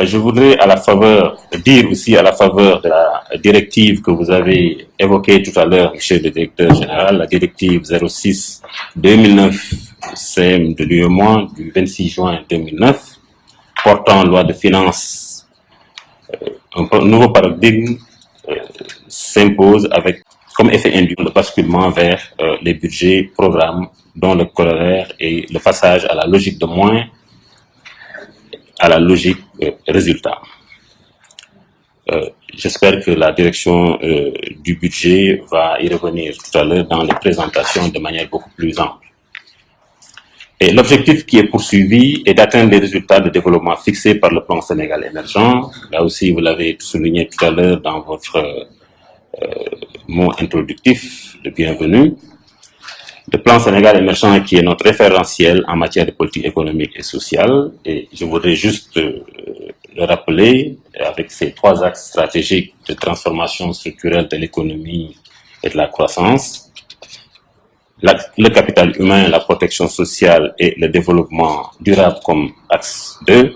Je voudrais dire aussi à la faveur de la directive que vous avez évoquée tout à l'heure, Monsieur le Directeur Général, la directive 06/2009 CM de l'UEMOA du 26 juin 2009, portant loi de finances, un nouveau paradigme s'impose avec comme effet induit le basculement vers les budgets, programmes, dont le corollaire est le passage à la logique de moins à la logique résultat. J'espère que la direction du budget va y revenir tout à l'heure dans les présentations de manière beaucoup plus ample. Et l'objectif qui est poursuivi est d'atteindre les résultats de développement fixés par le plan Sénégal émergent. Là aussi, vous l'avez souligné tout à l'heure dans votre mot introductif de bienvenue. Le plan Sénégal émergent qui est notre référentiel en matière de politique économique et sociale. Et je voudrais juste le rappeler avec ces 3 axes stratégiques de transformation structurelle de l'économie et de la croissance. Le capital humain, la protection sociale et le développement durable comme axe 2.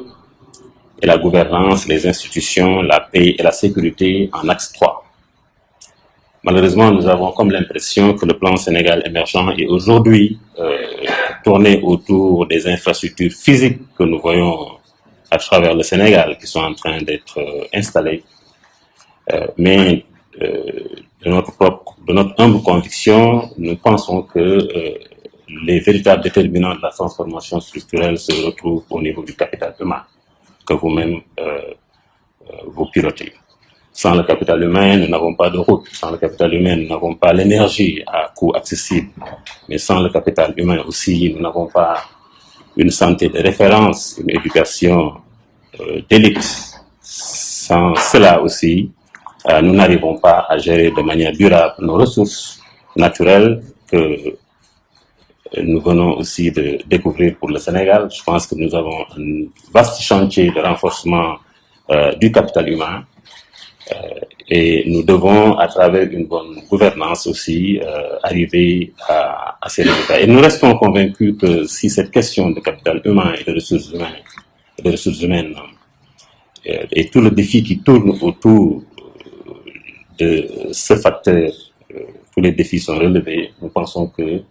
Et la gouvernance, les institutions, la paix et la sécurité en axe 3. Malheureusement, nous avons comme l'impression que le plan Sénégal émergent est aujourd'hui tourné autour des infrastructures physiques que nous voyons à travers le Sénégal, qui sont en train d'être installées. Mais de notre humble conviction, nous pensons que les véritables déterminants de la transformation structurelle se retrouvent au niveau du capital humain, que vous-même vous pilotez. Sans le capital humain, nous n'avons pas de route. Sans le capital humain, nous n'avons pas l'énergie à coût accessible. Mais sans le capital humain aussi, nous n'avons pas une santé de référence, une éducation d'élite. Sans cela aussi, nous n'arrivons pas à gérer de manière durable nos ressources naturelles que nous venons aussi de découvrir pour le Sénégal. Je pense que nous avons un vaste chantier de renforcement du capital humain. Et nous devons, à travers une bonne gouvernance aussi, arriver à ces résultats. Et nous restons convaincus que si cette question de capital humain et de ressources humaines et tout le défi qui tourne autour de ce facteur, tous les défis sont relevés, nous pensons que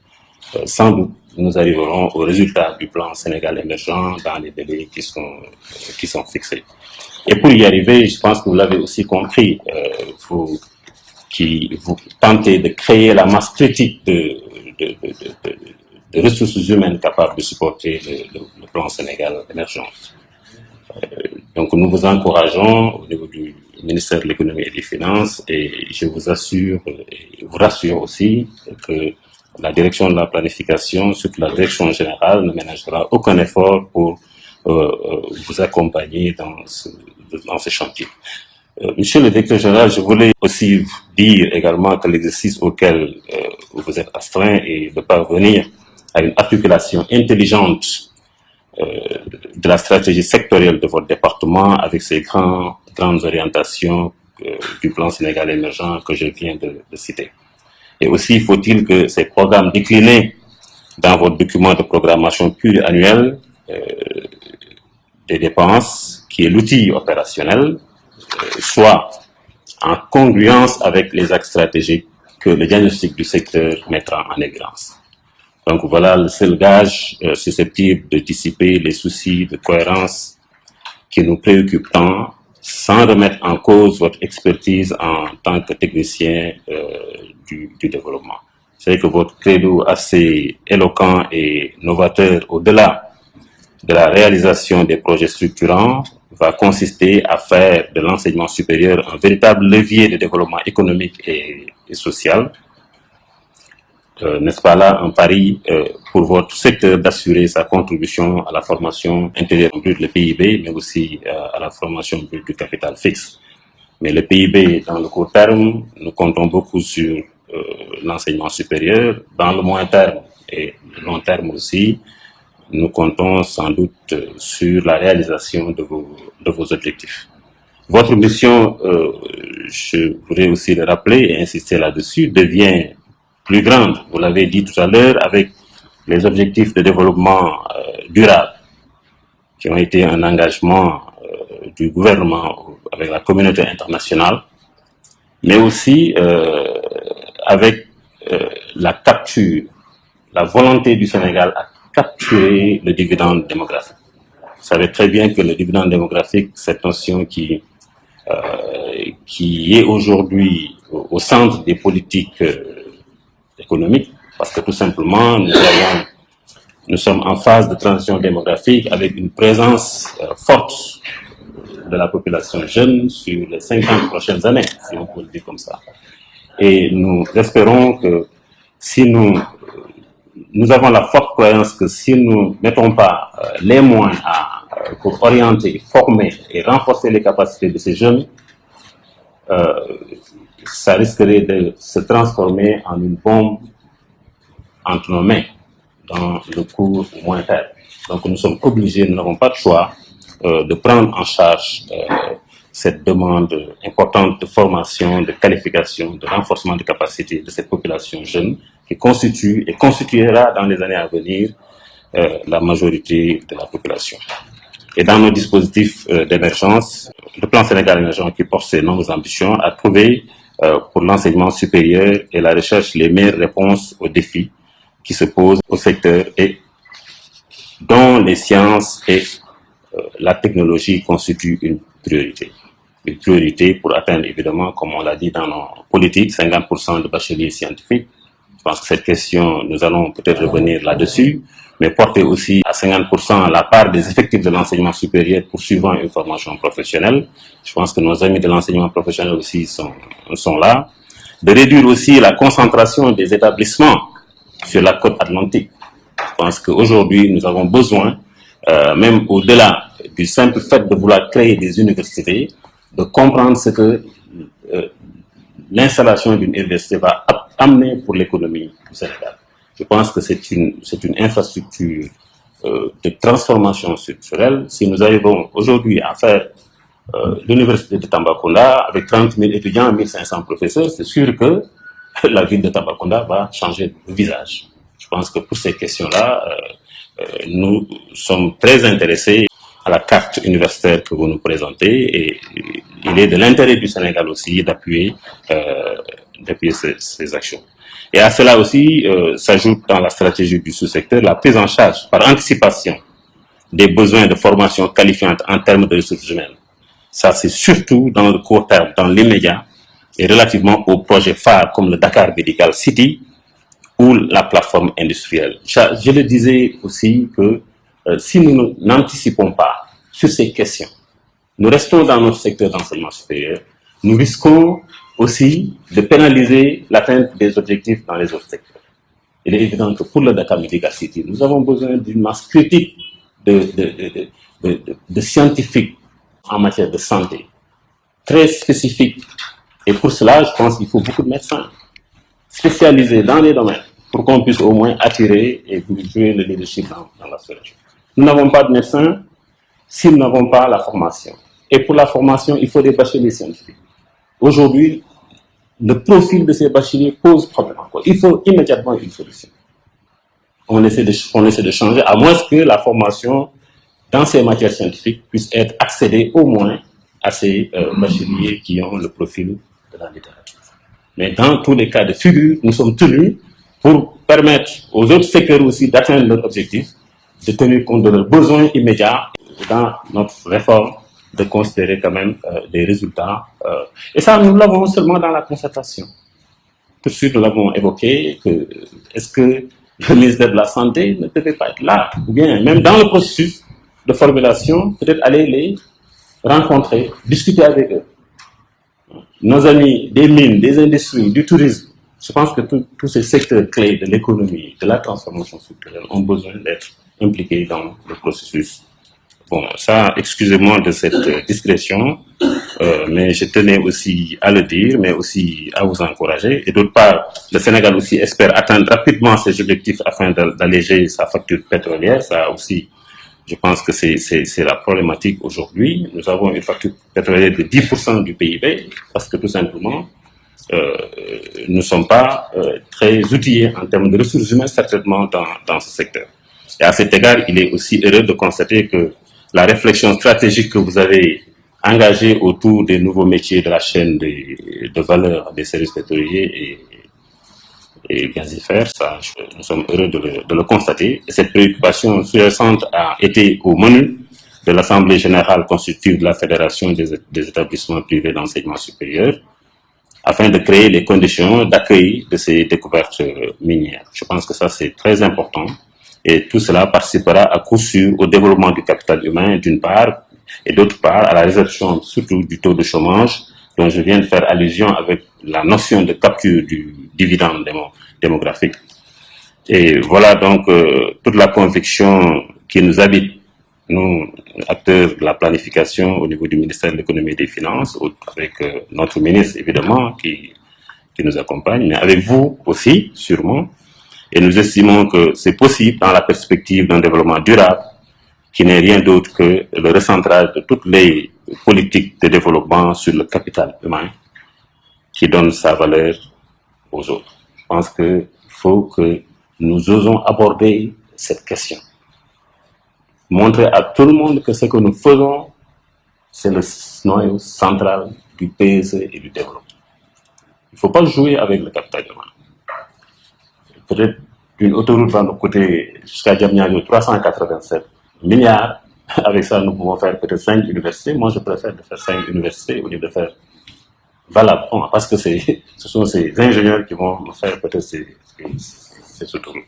sans doute nous arriverons au résultat du plan Sénégal émergent dans les délais qui sont fixés. Et pour y arriver, je pense que vous l'avez aussi compris, vous tentez de créer la masse critique de ressources humaines capables de supporter le plan Sénégal émergent. Donc nous vous encourageons au niveau du ministère de l'économie et des finances et je vous assure et vous rassure aussi que la direction de la planification, surtout la direction générale, ne ménagera aucun effort pour vous accompagner dans ce chantier. Monsieur le directeur général, je voulais aussi dire également que l'exercice auquel vous êtes astreint est de parvenir à une articulation intelligente de la stratégie sectorielle de votre département avec ces grandes orientations du plan Sénégal émergent que je viens de citer. Et aussi faut-il que ces programmes déclinés dans votre document de programmation pluriannuel des dépenses, qui est l'outil opérationnel, soit en congruence avec les axes stratégiques que le diagnostic du secteur mettra en évidence. Donc voilà le seul gage susceptible de dissiper les soucis de cohérence qui nous préoccupent tant, sans remettre en cause votre expertise en tant que technicien du développement. C'est que votre credo assez éloquent et novateur au-delà de la réalisation des projets structurants va consister à faire de l'enseignement supérieur un véritable levier de développement économique et social. N'est-ce pas là un pari pour votre secteur d'assurer sa contribution à la formation intérieure brute, le PIB, mais aussi à la formation brute du capital fixe. Mais le PIB, dans le court terme, nous comptons beaucoup sur l'enseignement supérieur. Dans le moyen terme et le long terme aussi, nous comptons sans doute sur la réalisation de vos objectifs. Votre mission, je voudrais aussi le rappeler et insister là-dessus, devient plus grande, vous l'avez dit tout à l'heure, avec les objectifs de développement durable, qui ont été un engagement du gouvernement avec la communauté internationale, mais aussi avec la capture, la volonté du Sénégal à capturer le dividende démographique. Vous savez très bien que le dividende démographique, cette notion qui est aujourd'hui au centre des politiques économiques, parce que tout simplement, nous sommes en phase de transition démographique avec une présence forte de la population jeune sur les 50 prochaines années, si on peut le dire comme ça. Et nous espérons que si nous avons la forte croyance que si nous ne mettons pas les moyens pour orienter, former et renforcer les capacités de ces jeunes, ça risquerait de se transformer en une bombe entre nos mains dans le court ou moyen terme. Donc nous sommes obligés, nous n'avons pas de choix de prendre en charge cette demande importante de formation, de qualification, de renforcement de capacités de cette population jeune qui constitue et constituera dans les années à venir la majorité de la population. Et dans nos dispositifs d'émergence, le plan Sénégal émergent qui porte ses nombreuses ambitions a trouvé pour l'enseignement supérieur et la recherche les meilleures réponses aux défis qui se posent au secteur et dont les sciences et la technologie constituent une priorité. Une priorité pour atteindre, évidemment, comme on l'a dit dans nos politiques, 50% de bacheliers scientifiques. Je pense que cette question, nous allons peut-être revenir là-dessus, mais porter aussi à 50% la part des effectifs de l'enseignement supérieur poursuivant une formation professionnelle. Je pense que nos amis de l'enseignement professionnel aussi sont là. De réduire aussi la concentration des établissements sur la côte atlantique. Je pense qu'aujourd'hui, nous avons besoin, même au-delà du simple fait de vouloir créer des universités, de comprendre ce que l'installation d'une université va amener pour l'économie du Sénégal. Je pense que c'est une infrastructure de transformation structurelle. Si nous arrivons aujourd'hui à faire l'université de Tambacounda avec 30 000 étudiants, 1500 professeurs, c'est sûr que la ville de Tambacounda va changer de visage. Je pense que pour ces questions-là, nous sommes très intéressés à la carte universitaire que vous nous présentez et il est de l'intérêt du Sénégal aussi d'appuyer ces actions. Et à cela aussi s'ajoute dans la stratégie du sous-secteur la prise en charge par anticipation des besoins de formation qualifiante en termes de ressources humaines. Ça, c'est surtout dans le court terme, dans l'immédiat, et relativement aux projets phares comme le Dakar Medical City ou la plateforme industrielle. Je le disais aussi que si nous n'anticipons pas sur ces questions, nous restons dans notre secteur d'enseignement supérieur, nous risquons aussi de pénaliser l'atteinte des objectifs dans les autres secteurs. Il est évident que pour le Dakar Medical City, nous avons besoin d'une masse critique de scientifiques en matière de santé, très spécifique. Et pour cela, je pense qu'il faut beaucoup de médecins spécialisés dans les domaines pour qu'on puisse au moins attirer et jouer le leadership dans la solution. Nous n'avons pas de médecins si nous n'avons pas la formation. Et pour la formation, il faut des bacheliers scientifiques. Aujourd'hui, le profil de ces bacheliers pose problème. Il faut immédiatement une solution. On essaie de changer, à moins que la formation dans ces matières scientifiques puisse être accédée au moins à ces bacheliers qui ont le profil de la littérature. Mais dans tous les cas de figure, nous sommes tenus, pour permettre aux autres secteurs aussi d'atteindre leur objectif, de tenir compte de leurs besoins immédiats dans notre réforme, de considérer quand même des résultats. Et ça, nous l'avons seulement dans la concertation. Tout de suite, nous l'avons évoqué, est-ce que le ministère de la Santé ne devait pas être là, ou bien même dans le processus de formulation, peut-être aller les rencontrer, discuter avec eux. Nos amis des mines, des industries, du tourisme, je pense que tous ces secteurs clés de l'économie, de la transformation structurelle ont besoin d'être impliqués dans le processus. Bon, ça, excusez-moi de cette discrétion, mais je tenais aussi à le dire, mais aussi à vous encourager. Et d'autre part, le Sénégal aussi espère atteindre rapidement ses objectifs afin d'alléger sa facture pétrolière. Ça aussi, je pense que c'est la problématique aujourd'hui. Nous avons une facture pétrolière de 10% du PIB, parce que tout simplement, nous ne sommes pas très outillés en termes de ressources humaines, certainement dans ce secteur. Et à cet égard, il est aussi heureux de constater que la réflexion stratégique que vous avez engagé autour des nouveaux métiers de la chaîne de valeur des services pétroliers et gazifères. Ça, nous sommes heureux de le constater. Et cette préoccupation sous-jacente a été au menu de l'Assemblée générale constitutive de la Fédération des établissements privés d'enseignement supérieur, afin de créer les conditions d'accueil de ces découvertes minières. Je pense que ça, c'est très important. Et tout cela participera à coup sûr au développement du capital humain, d'une part, et d'autre part, à la résorption surtout du taux de chômage, dont je viens de faire allusion avec la notion de capture du dividende démographique. Et voilà donc toute la conviction qui nous habite, nous, acteurs de la planification au niveau du ministère de l'économie et des finances, avec notre ministre évidemment qui nous accompagne, mais avec vous aussi sûrement. Et nous estimons que c'est possible dans la perspective d'un développement durable qui n'est rien d'autre que le recentrage de toutes les politiques de développement sur le capital humain qui donne sa valeur aux autres. Je pense qu'il faut que nous osons aborder cette question. Montrer à tout le monde que ce que nous faisons, c'est le noyau central du PSE et du développement. Il ne faut pas jouer avec le capital humain. Peut-être une autoroute va nous coûter jusqu'à Diamniadio 387 milliards. Avec ça, nous pouvons faire peut-être 5 universités. Moi, je préfère de faire 5 universités au lieu de faire valable. Parce que ce sont ces ingénieurs qui vont nous faire peut-être ces autoroutes.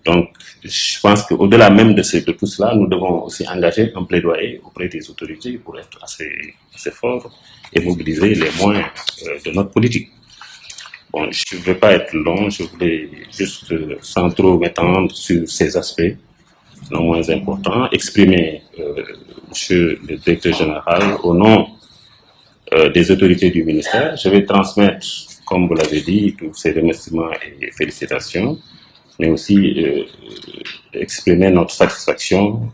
Donc, je pense qu'au-delà même de tout cela, nous devons aussi engager un plaidoyer auprès des autorités pour être assez forts et mobiliser les moyens de notre politique. Bon, je ne vais pas être long, je voulais juste, sans trop m'étendre sur ces aspects, non moins importants, exprimer, Monsieur le directeur général, au nom des autorités du ministère. Je vais transmettre, comme vous l'avez dit, tous ces remerciements et félicitations, mais aussi exprimer notre satisfaction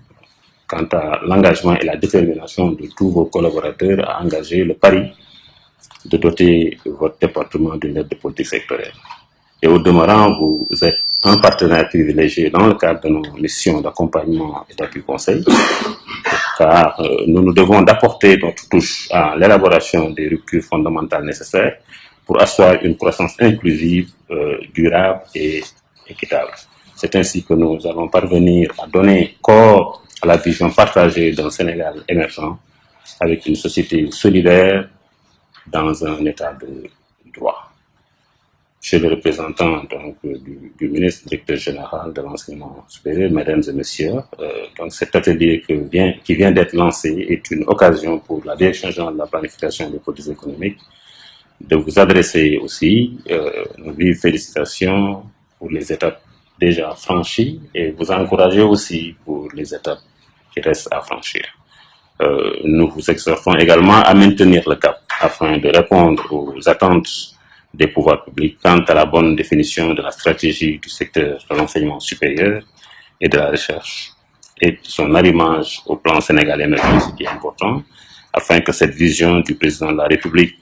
quant à l'engagement et la détermination de tous vos collaborateurs à engager le pari de doter votre département d'une aide de politique sectorielle. Et au demeurant, vous êtes un partenaire privilégié dans le cadre de nos missions d'accompagnement et d'appui conseil, car nous nous devons d'apporter notre touche à l'élaboration des ruptures fondamentales nécessaires pour asseoir une croissance inclusive, durable et équitable. C'est ainsi que nous allons parvenir à donner corps à la vision partagée d'un Sénégal émergent avec une société solidaire dans un état de droit. Chez le représentant donc, du ministre directeur général de l'enseignement supérieur, mesdames et messieurs, donc cet atelier qui vient d'être lancé est une occasion pour la Direction générale de la planification des politiques économiques de vous adresser aussi nos vives félicitations pour les étapes déjà franchies et vous encourager aussi pour les étapes qui restent à franchir. Nous vous exhortons également à maintenir le cap afin de répondre aux attentes des pouvoirs publics quant à la bonne définition de la stratégie du secteur de l'enseignement supérieur et de la recherche et son arrimage au plan sénégalais émergent, ce qui est important, afin que cette vision du président de la République,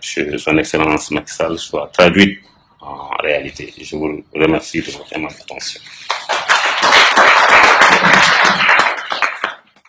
chez son Excellence Macky Sall, soit traduite en réalité. Je vous remercie de votre attention.